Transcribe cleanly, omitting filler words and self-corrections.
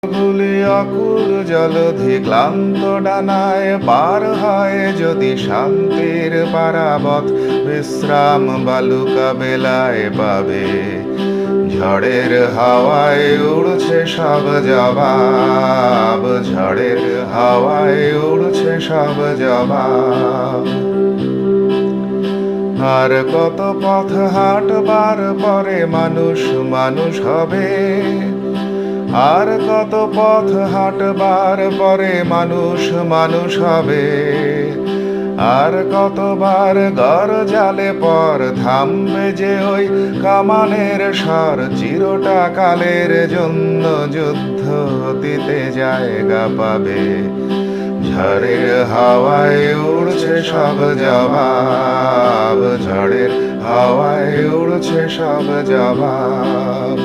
গুলি অকুল জলধি ক্লান্ত ডানায় পার হয় যদি শান্তির পারাবত, বিশ্রাম বালুকা বেলায় পাবে। ঝড়ের হাওয়ায় উড়ছে সব জবাব, ঝড়ের হাওয়ায় উড়ছে সব জবাব। আর কত পথ হাঁটবার পরে মানুষ মানুষ হবে, আর কত পথ হাঁটবার পরে মানুষ মানুষ হবে। আর কতবার গরজালে পর থামবে যে ওই কামানের স্বর, চিরটা কালের জন্য যুদ্ধ দিতে জায়গা পাবে। ঝড়ের হাওয়ায় উড়ছে সব জবাব, ঝড়ের হাওয়ায় উড়ছে সব জবাব।